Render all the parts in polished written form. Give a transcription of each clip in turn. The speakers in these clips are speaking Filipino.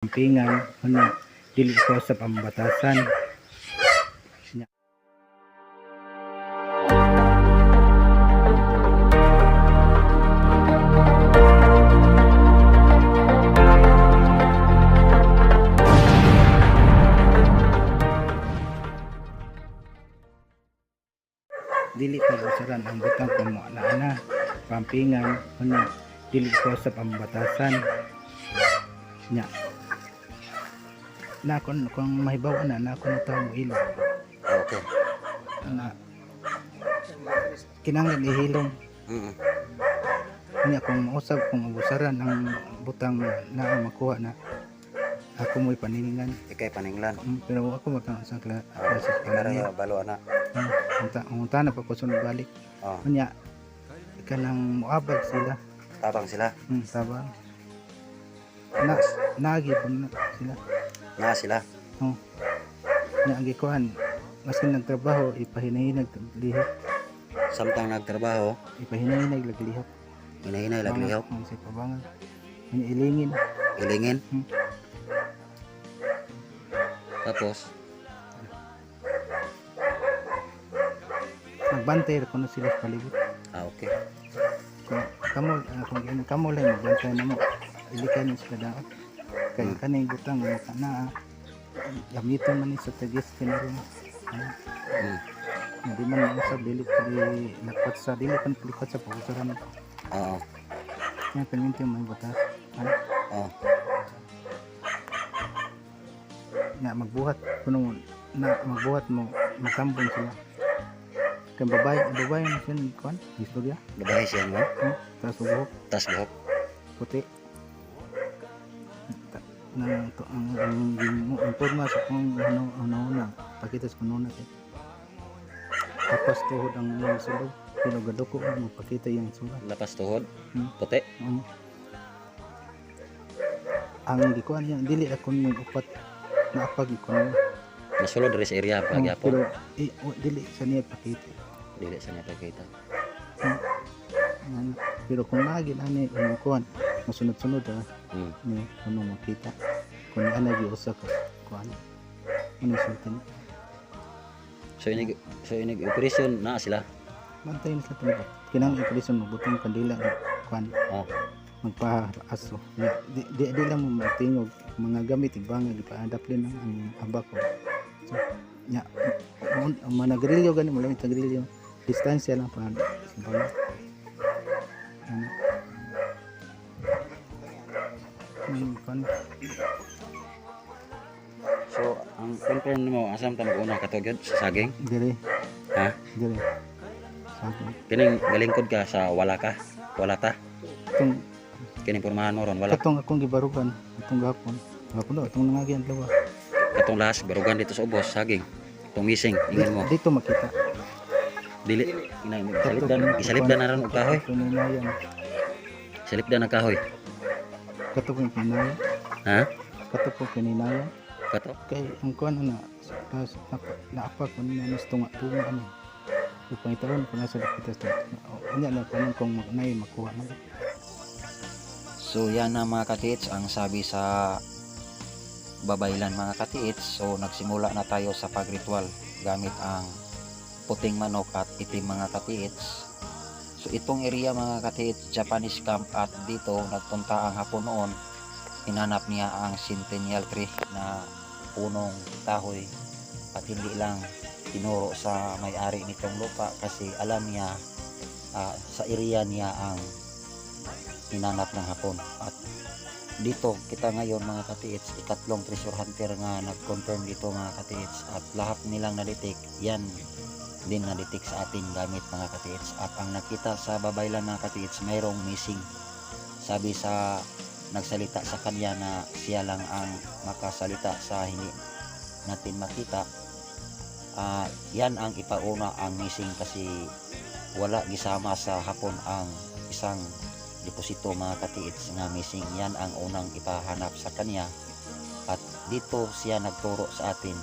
kampingan unya dili ko sa pambatasan. Dili pagbasaran ang butang kung na kampingan unya dili ko sa pambatasan nya na kung mahibaw na ako na tawo mo ilo Okay. na kinanglan ihilom nya kung mausap kung mabusaran ang butang na makuha na ako mo'y paniningan. Ikay paninglan. Pero ako magkang sa klase Kaya balo ana. unta na pagpasunod balik Oh, nya kanang muabag sila tabang sila. sabang na nagi po na sila Na sila. nya ang gikuhan mas nagtrabaho ipahinahinag lihok Samtang nagtrabaho, ipahinahinag laglihok hinahinay laglihok, ang sa pabangan nya ilingin ilingin. Tapos, nagbantay ko na sila sa palibot okay. kung kamo lang magbantay na mo ilikan yung sila dapat kaya kaning butang na gamiton man ni sa tagis kinaroon hindi man usab dili lapat sa dili kan lipat sa pagkusaran Oo. yan perminti mo batas Oh. na magbuhat kuno na magbuhat mo matambong sila kay babae na siya kuan istorya Babae siya mo. tapos buhok Tas buhok. puti na to ang informa sa kung ano na pakita sa kuno na tapos tuhod ang sulod pero gadoko mo pakita yung sulat Lapas tuhod. Puti. ang gikuan niya dili ako mo upat na apag ko Nasulod rin sa area pagyapo. pero dili sa niya pakita Dili sa niya pagkita. pero kung lagi na ni ang kuan masunod-sunod ni kuno makita kung ana giusa ka kuan ano sultan So inig operation na sila. bantayin sa tulog kinang impression mo butong kandila na kuan Oh. magpaaso di lang mo matingog mga gamit ibang gipa-adapt din ang abak ko so nya ang mga grilyo gani mo lang itang grilyo distansya lang pa sa kuan So ang confirm mo asam ta mag-una katugod sa saging? dire Ha? dire sabi Kining galingkod ka sa wala ka. Wala ta. itong Kining pormahan mo ron wala. katong akong gibarugan atong gapon daw atong nangagian dalawa Katong lahas barugan dito sa ubos saging. Itong missing ingin mo. dito makita Dili isalipdan na ron og kahoy. pininayan Salipdan ang kahoy. kato ko pininayan Ha? kato ko pininayan Kato. kay ang kuan na naapa ko na mas tunga ano ipangitaon ko na sa dapitas anya na kanang kung nay makuha na So yan na mga katiits ang sabi sa babaylan mga katiits. So nagsimula na tayo sa pagritual gamit ang puting manok at itim mga katiits. So itong area mga katiits, Japanese camp, at dito nagpunta ang hapon noon. Hinanap niya ang centennial tree na punong kahoy at hindi lang tinuro sa may-ari nitong lupa kasi alam niya sa area niya ang hinanap ng hapon. At dito kita ngayon mga katiits, ikatlong treasure hunter nga nag-confirm dito mga katiits, at lahat nilang naditik yan din naditik sa atin gamit mga katiits. At ang nakita sa babaylan mga katiits, mayroong missing. Sabi sa nagsalita sa kanya na siya lang ang makasalita sa hindi natin makita, yan ang ipauna ang missing kasi wala gisama sa hapon ang isang deposito mga katiits nga missing. Yan ang unang ipahanap sa kanya at dito siya nagturo sa atin.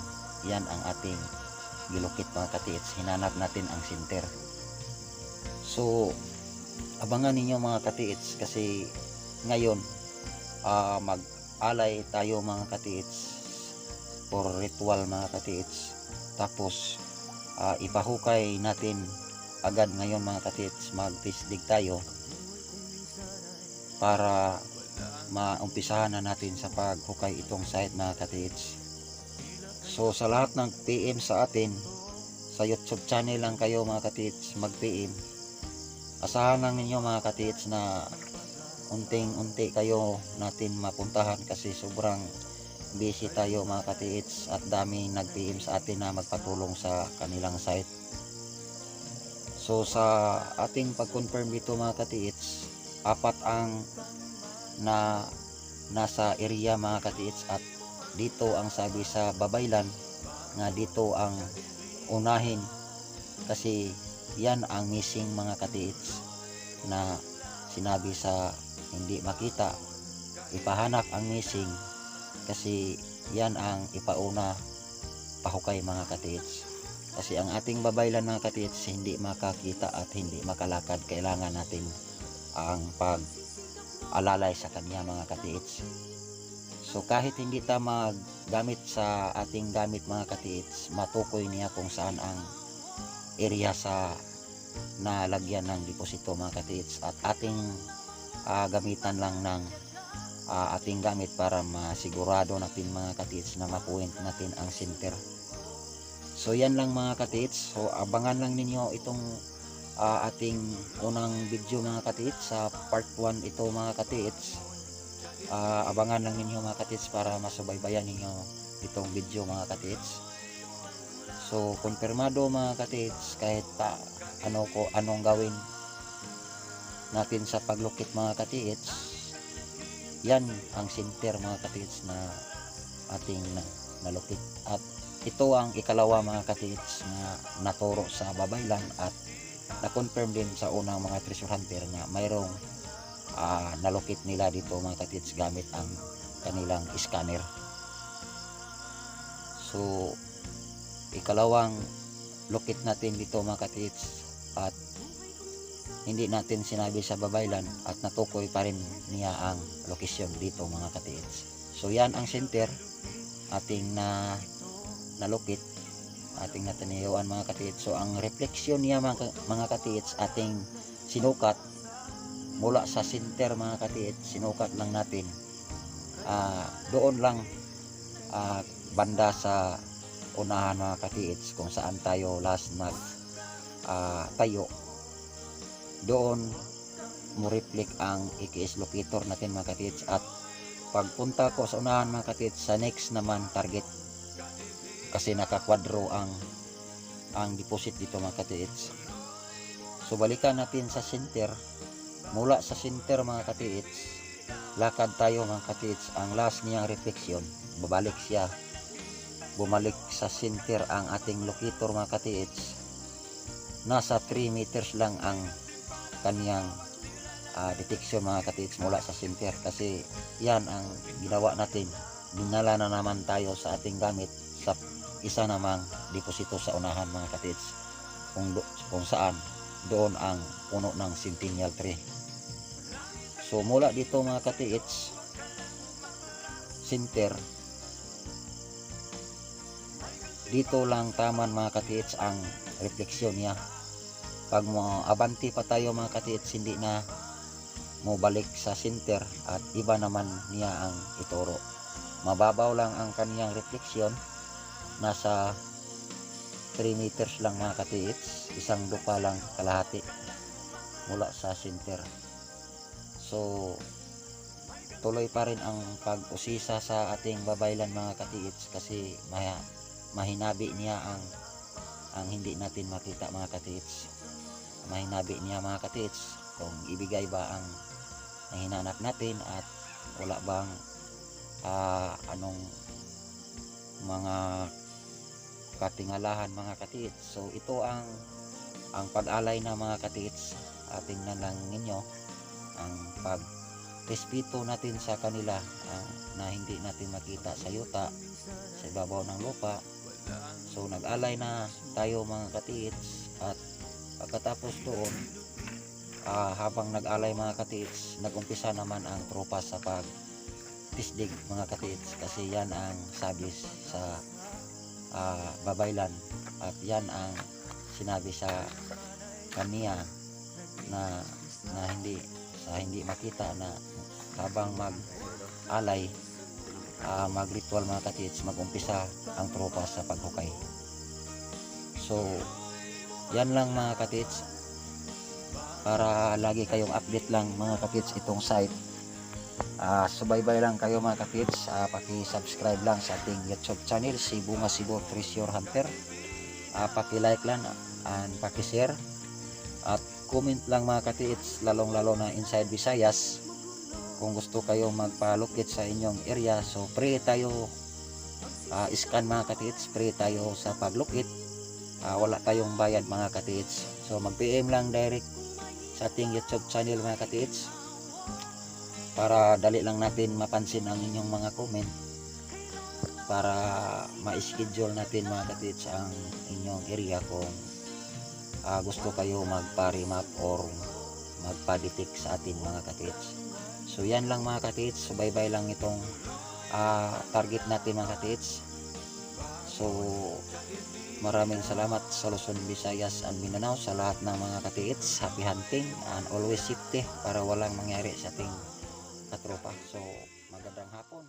Yan ang ating gilukit mga katiits. Hinanap natin ang center. So abangan ninyo mga katiits kasi ngayon alay tayo mga katiits for ritual mga katiits. Tapos ipahukay natin agad ngayon mga katiits, magtisdig tayo para maumpisahan na natin sa paghukay itong site mga katiits. So sa lahat ng PM sa atin sa YouTube channel lang kayo mga katiits mag-PM, asahan lang ninyo mga katiits na unting-unti kayo natin mapuntahan kasi sobrang busy tayo mga katiits at dami nag-PM sa atin na magpatulong sa kanilang site. So sa ating pag-confirm dito mga katiits, 4 ang nasa area mga katiits at dito ang sabi sa Babaylan nga dito ang unahin kasi yan ang missing mga katiits na sinabi sa hindi makita, ipahanap ang missing kasi yan ang ipauna pahukay mga katiits. Kasi ang ating Babaylan mga katiits hindi makakita at hindi makalakad, kailangan natin ang pag-alalay sa kanya mga katiits. So kahit hindi ta maggamit sa ating gamit mga katiits, matukoy niya kung saan ang area sa nalagyan ng deposito mga katiits at ating gamitan lang ng ating gamit para masigurado natin mga katiits na mapuwint natin ang center. So yan lang mga katiits. So abangan lang ninyo itong ating unang video mga katiits. Sa part 1 ito mga katiits. Abangan lang ninyo mga katiits para masubaybayan ninyo itong video mga katiits. So konfirmado mga katiits kahit anong gawin natin sa paglukit mga katiits, yan ang center mga katiits na ating nalukit. At ito ang ikalawa mga katiits na naturo sa Babaylan at na-confirm din sa unang mga treasure hunter na mayroong nalukit nila dito mga katiits gamit ang kanilang scanner. So ikalawang lukit natin dito mga katiits at hindi natin sinabi sa Babaylan at natukoy pa rin niya ang location dito mga katiits. So yan ang center ating nalukit, ating nataniyuan mga katiits. So ang refleksyon niya mga katiits ating sinukat mula sa center mga katiits, sinukat lang natin doon lang banda sa unahan mga katiits kung saan tayo last tayo. Doon mo reflect ang EKS locator natin mga katiits at pagpunta ko sa unahan mga katiits, sa next naman target kasi nakakwadro ang deposit dito mga katiits. So balikan natin sa center, mula sa center mga katiits lakad tayo mga katiits, ang last niyang reflection babalik siya, bumalik sa center ang ating locator mga katiits. Nasa 3 meters lang ang kaniyang detection mga katiits mula sa center kasi yan ang ginawa natin, dinala na naman tayo sa ating gamit sa isa namang deposito sa unahan mga katiits kung saan doon ang puno ng centennial tree. So mula dito mga katiits center, dito lang taman mga katiits ang refleksyon niya. Pag mo abanti pa tayo mga katiits, hindi na mo balik sa center at iba naman niya ang ituro. Mababaw lang ang kaniyang refleksyon, nasa 3 meters lang mga katiits, isang lupa lang kalahati mula sa center. So tuloy pa rin ang pag-usisa sa ating Babaylan mga katiits kasi mahinabi niya ang hindi natin makita mga katiits. Mahinabi niya mga katiits kung ibigay ba ang hinanap natin at wala bang anong mga katingalahan mga katiits. So ito ang pag-alay na mga katiits. Tingnan lang ninyo ang pag-respeto natin sa kanila na hindi natin makita sa yuta, sa ibabaw ng lupa. So nag-alay na tayo mga katiits at pagkatapos doon habang nag-alay mga katiits, nag-umpisa naman ang tropa sa tisdig mga katiits, kasi yan ang sabi sa babaylan, at yan ang sinabi sa kaniya na hindi makita na habang mag-alay, mag-ritual mga katiits, mag-umpisa ang tropa sa paghukay. So yan lang mga katiits, para lagi kayong update lang mga katiits itong site. Subaybay lang kayo mga katiits, paki-subscribe lang sa ating YouTube channel, si Bunga Cebu Treasure Hunter. Paki-like lang and paki-share at comment lang mga katiits, lalong lalo na inside Visayas. Kung gusto kayo magpalukit sa inyong area, so free tayo, scan mga katiits, free tayo sa paglukit. Wala tayong bayad mga katiits. So mag-PM lang direct sa ating YouTube channel mga katiits, para dali lang natin mapansin ang inyong mga comment, para ma-schedule natin mga katiits ang inyong area kung gusto kayo magpa-remap or magpa-detect sa atin mga katiits. So yan lang mga katiits, subaybay lang itong target natin mga katiits. So maraming salamat sa Luzon, Visayas and Mindanao, sa lahat ng mga katiits. Happy hunting and always safety para walang mangyari sa ating katropa. So magandang hapon.